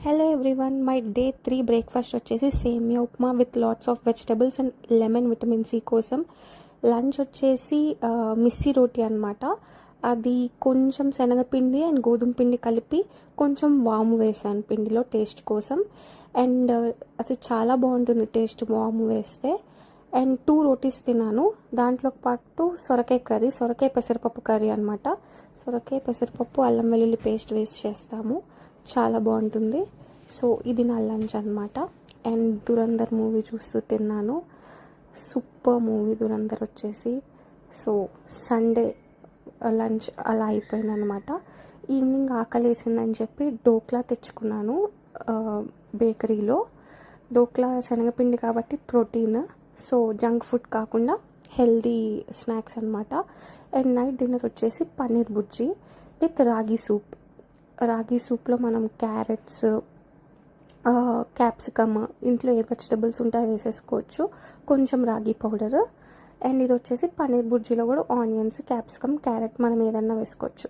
Hello everyone, my day 3 breakfast వచ్చేసి semiya upma with lots of vegetables and lemon vitamin C కోసం. Lunch వచ్చేసి మిస్సీ రోటీ అనమాట. అది కొంచెం శనగపిండి అండ్ గోధుమ పిండి కలిపి కొంచెం వాము వేసాను పిండిలో టేస్ట్ కోసం. అండ్ అది చాలా బాగుంటుంది టేస్ట్ వాము వేస్తే. అండ్ 2 రోటీస్ తిన్నాను. దాంట్లోకి పాటు సొరకాయ పెసరపప్పు కర్రీ అనమాట. సొరకాయ పెసరపప్పు అల్లం వెల్లుల్లి పేస్ట్ వేసి చేస్తాము, చాలా బాగుంటుంది. సో ఇది నా లంచ్ అనమాట. అండ్ దురంధర్ మూవీ చూస్తూ తిన్నాను. సూపర్ మూవీ దురంధర్ వచ్చేసి. సో సండే లంచ్ అలా అయిపోయింది అనమాట. ఈవినింగ్ ఆకలి వేసిందని చెప్పి డోక్లా తెచ్చుకున్నాను బేకరీలో. డోక్లా శనగపిండి కాబట్టి ప్రోటీన్, సో జంక్ ఫుడ్ కాకుండా హెల్దీ స్నాక్స్ అనమాట. అండ్ నైట్ డిన్నర్ వచ్చేసి పన్నీర్ బుజ్జి విత్ రాగి సూప్. రాగి సూప్లో మనం క్యారెట్స్, క్యాప్సికమ్, ఇంట్లో ఏ వెజిటబుల్స్ ఉంటాయో వేసేసుకోవచ్చు, కొంచెం రాగి పౌడర్. అండ్ ఇది వచ్చేసి పన్నీర్ బుజ్జిలో కూడా ఆనియన్స్, క్యాప్సికమ్, క్యారెట్ మనం ఏదన్నా వేసుకోవచ్చు.